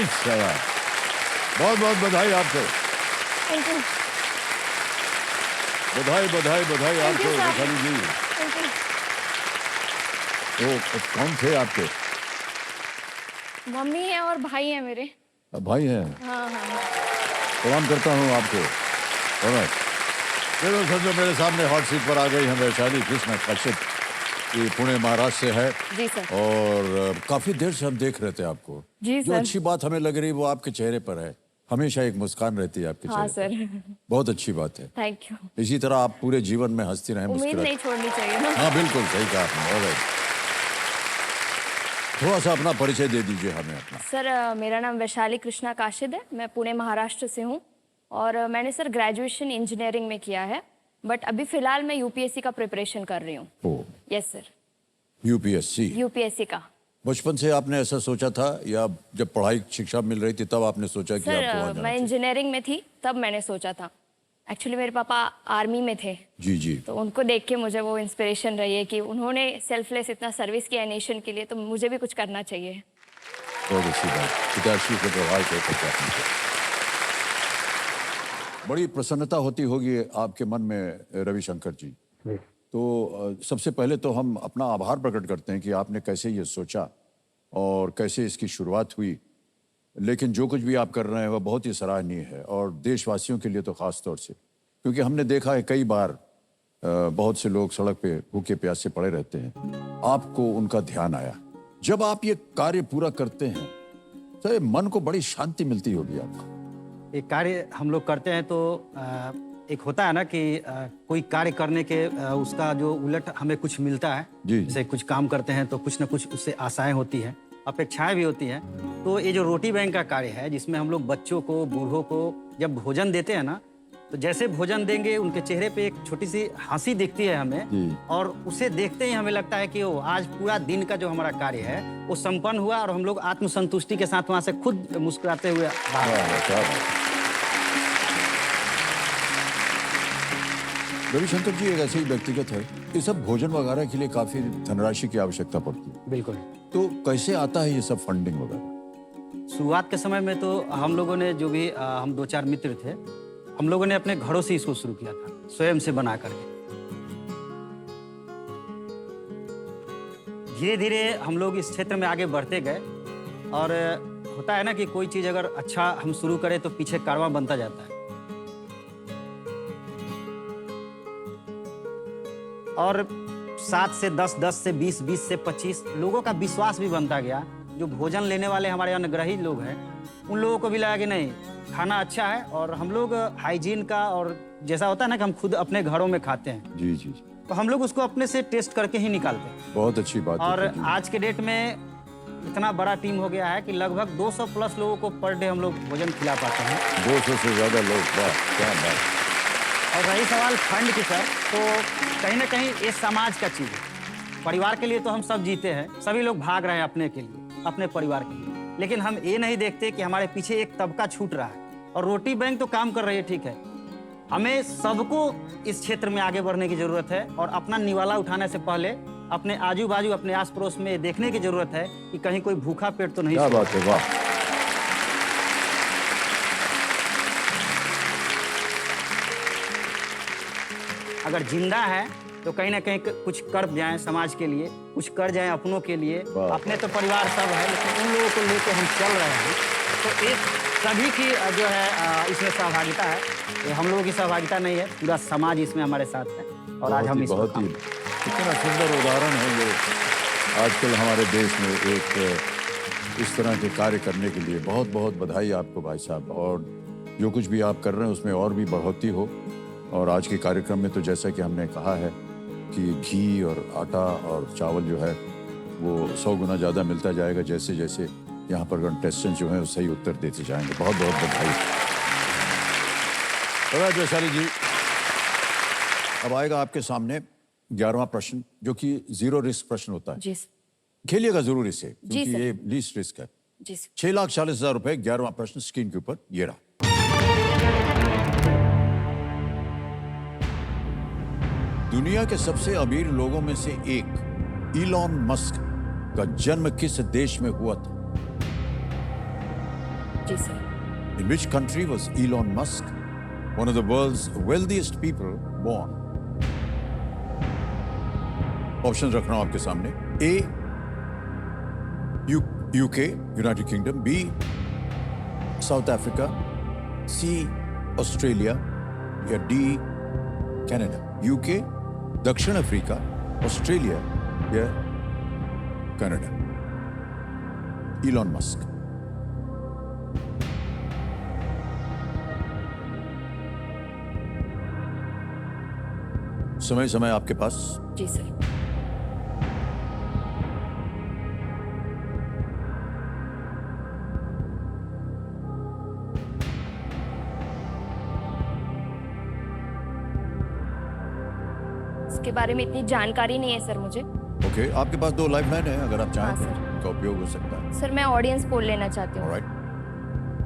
शाबाश, बहुत बहुत बधाई आपको। Thank you. बधाई बधाई बधाई आपको sir. Vaishali ji. Thank you. तो कौन थे आपके? मम्मी है और भाई है मेरे। भाई हैं। हाँ हाँ। प्रणाम करता हूँ आपको। Alright. चलो सर, जो मेरे सामने हॉट सीट पर आ गई हैं वैशाली कृष्णा काश्यप, ये पुणे महाराष्ट्र से है। जी सर। और काफी देर से हम देख रहे थे आपको। जी जो सर। अच्छी बात हमें लग रही वो आपके चेहरे पर है, हमेशा एक मुस्कान रहती है आपके हाँ चेहरे पर। सर। बहुत अच्छी बात है। Thank you. इसी तरह आप पूरे जीवन में हंसती रहें, उम्मीद मुस्कुराती। नहीं छोड़नी चाहिए ना। हाँ बिल्कुल सही कहा आपने। Alright. थोड़ा सा अपना परिचय दे दीजिए हमें अपना। सर मेरा नाम वैशाली कृष्णा काशिद है, मैं पुणे महाराष्ट्र से हूँ और मैंने सर ग्रेजुएशन इंजीनियरिंग में किया है, बट अभी फिलहाल मैं यूपीएससी का प्रिपरेशन कर रही हूँ। ओ, यस सर। यूपीएससी। यूपीएससी का। बचपन से आपने ऐसा सोचा था या जब पढ़ाई शिक्षा मिल रही थी तब आपने सोचा कि आपको वहाँ सर जाना मैं चाहिए? इंजीनियरिंग में थी तब मैंने सोचा था। एक्चुअली मेरे पापा आर्मी में थे, जी जी। तो उनको देख के मुझे वो इंस्पिरेशन रही है कि उन्होंने सेल्फलेस इतना सर्विस किया नेशन के लिए, तो मुझे भी कुछ करना चाहिए। बहुत अच्छी बात, पिताश्री के प्रभाव से करते हैं। बड़ी प्रसन्नता होती होगी आपके मन में रविशंकर जी। तो सबसे पहले तो हम अपना आभार प्रकट करते हैं कि आपने कैसे ये सोचा और कैसे इसकी शुरुआत हुई। लेकिन जो कुछ भी आप कर रहे हैं वह बहुत ही सराहनीय है, और देशवासियों के लिए तो खास तौर से, क्योंकि हमने देखा है कई बार बहुत से लोग सड़क पे भूखे प्यासे पड़े रहते हैं, आपको उनका ध्यान आया। जब आप ये कार्य पूरा करते हैं तो मन को बड़ी शांति मिलती होगी आपको। एक कार्य हम लोग करते हैं तो एक होता है ना कि कोई कार्य करने के उसका जो उलट हमें कुछ मिलता है। जी। जैसे कुछ काम करते हैं तो कुछ ना कुछ उससे आशाएं होती हैं, अपेक्षाएं भी होती हैं। तो ये जो रोटी बैंक का कार्य है, जिसमें हम लोग बच्चों को, बूढ़ों को जब भोजन देते हैं ना, तो जैसे भोजन देंगे उनके चेहरे पे एक छोटी सी हंसी दिखती है हमें, और उसे देखते ही हमें लगता है कि वो आज पूरा दिन का जो हमारा कार्य है वो संपन्न हुआ, और हम लोग आत्मसंतुष्टि के साथ वहां से खुद मुस्कुराते हुए बाहर आते हैं। क्या बात। रविशंकर जी एक ऐसे ही व्यक्तिगत है, ये सब भोजन वगैरह के लिए काफी धनराशि की आवश्यकता पड़ती है। बिल्कुल। तो कैसे आता है ये सब फंडिंग वगैरह? शुरुआत के समय में तो हम लोगों ने जो भी हम 2-4 मित्र थे, हम लोगों ने अपने घरों से इसको शुरू किया था, स्वयं से बना करके। धीरे धीरे हम लोग इस क्षेत्र में आगे बढ़ते गए, और होता है ना कि कोई चीज अगर अच्छा हम शुरू करें तो पीछे कारवां बनता जाता है। और 7 से 10, 10 से 20, 20 से 25 लोगों का विश्वास भी बनता गया। जो भोजन लेने वाले हमारे अनुग्रही लोग हैं, उन लोगों को भी लगा कि नहीं, खाना अच्छा है, और हम लोग हाइजीन का, और जैसा होता है ना कि हम खुद अपने घरों में खाते हैं, जी जी। तो हम लोग उसको अपने से टेस्ट करके ही निकालते हैं। बहुत अच्छी बात है। और आज के डेट में इतना बड़ा टीम हो गया है कि लगभग 200 प्लस लोगों को पर डे हम लोग भोजन खिला पाते हैं। 200 से ज्यादा लोग, वाह क्या बात। और रही सवाल फंड की सर, तो कहीं ना कहीं ये समाज का चीज है। परिवार के लिए तो हम सब जीते हैं, सभी लोग भाग रहे हैं अपने के लिए, अपने परिवार के लिए, लेकिन हम ये नहीं देखते कि हमारे पीछे एक तबका छूट रहा है। और रोटी बैंक तो काम कर रही है, ठीक है, हमें सबको इस क्षेत्र में आगे बढ़ने की जरूरत है, और अपना निवाला उठाने से पहले अपने आजू बाजू, अपने आस पड़ोस में देखने की जरूरत है कि कहीं कोई भूखा पेट तो नहीं। क्या बात है, वाह। अगर जिंदा है तो कहीं ना कहीं कुछ कर जाएं समाज के लिए, कुछ कर जाएं अपनों के लिए। अपने तो परिवार सब है, लेकिन उन लोगों को लेके हम चल रहे हैं। तो एक सभी की जो है इसमें सहभागिता है, ये हम लोगों की सहभागिता नहीं है, पूरा समाज इसमें हमारे साथ है। और आज हम बहुत ही कितना सुंदर उदाहरण है ये आजकल हमारे देश में एक इस तरह के कार्य करने के लिए। बहुत बहुत बधाई आपको भाई साहब, और जो कुछ भी आप कर रहे हैं उसमें और भी बढ़ोतरी हो। और आज के कार्यक्रम में तो जैसा कि हमने कहा है कि घी और आटा और चावल जो है वो 100 गुना ज़्यादा मिलता जाएगा, जैसे जैसे यहाँ पर कंटेस्टेंट जो हैं वो सही उत्तर देते जाएंगे। बहुत बहुत बधाई। वैशाली जी, अब आएगा आपके सामने 11वां प्रश्न, जो कि 0 रिस्क प्रश्न होता है। जी खेलिएगा जरूर इसे, क्योंकि सर। ये लीस्ट रिस्क है। जी। 6,40,000 रुपए। 11वां प्रश्न स्क्रीन के ऊपर ये रहा। दुनिया के सबसे अमीर लोगों में से एक इलॉन मस्क का जन्म किस देश में हुआ था? जी sir. In which country was Elon Musk, one of the world's wealthiest people, born? Option रख रहा हूं आपके सामने। A UK, United Kingdom, B South Africa, C Australia या डी कनाडा। यूके, दक्षिण अफ्रीका, ऑस्ट्रेलिया या कनाडा। Elon Musk. समय आपके पास। जी सर। इसके बारे में इतनी जानकारी नहीं है सर मुझे। ओके, आपके पास 2 लाइफलाइन है, अगर आप चाहें हाँ, तो सर। इनका उपयोग हो सकता है। सर मैं ऑडियंस पोल लेना चाहती हूँ। ऑलराइट,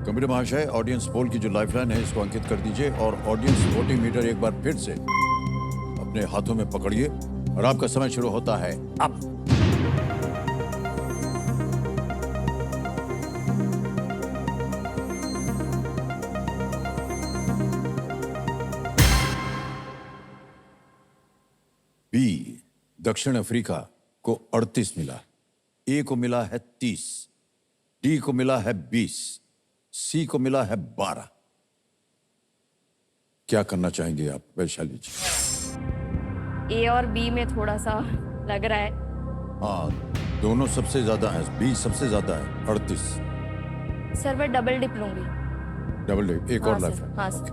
कंप्यूटर महाशय, ऑडियंस पोल की जो लाइफलाइन है इसको अंकित कर दीजिए और ऑडियंस वोटिंग मीटर एक बार फिर से अपने हाथों में पकड़िए और आपका समय शुरू होता है अब। बी, दक्षिण अफ्रीका को 38 मिला, ए को मिला है 30, डी को मिला है 20, सी को मिला है 12। क्या करना चाहेंगे आप वैशाली जी? ए और बी में थोड़ा सा लग रहा है। हाँ, दोनों सबसे ज्यादा है, बी सबसे ज्यादा है 38। सर मैं डबल डिप लूंगी। डबल डिप, एक हाँ और सर, लाइफ। हाँ सर।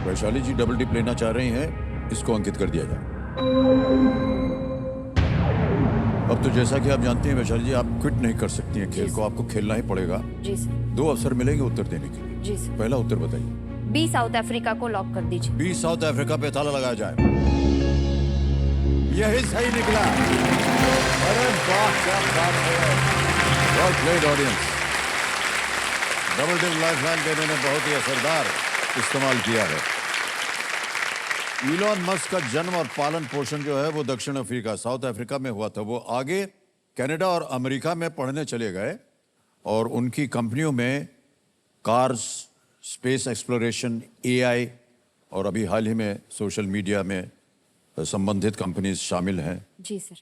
वैशाली जी डबल डिप लेना चाह रही हैं, इसको अंकित कर दिया जाए। अब तो जैसा कि आप जानते हैं वैशाली जी, आप क्विट नहीं कर सकती हैं खेल को, आपको खेलना ही पड़ेगा। जी सर। 2 अवसर मिलेंगे उत्तर देने के लिए। जी सर। पहला उत्तर बताइए। बी साउथ अफ्रीका को लॉक कर दीजिए। बी साउथ अफ्रीका पे ताला लगाया जाए। यही सही निकला। अरे वाह, क्या बात है। Well played audience. Double dip lifeline देने ने बहुत ही असरदार इस्तेमाल किया है। इलॉन मस्क का जन्म और पालन पोषण जो है वो दक्षिण अफ्रीका, साउथ अफ्रीका में हुआ था। वो आगे कनाडा और अमेरिका में पढ़ने चले गए और उनकी कंपनियों में कार्स, स्पेस एक्सप्लोरेशन, एआई और अभी हाल ही में सोशल मीडिया में संबंधित कंपनीज शामिल हैं। जी सर।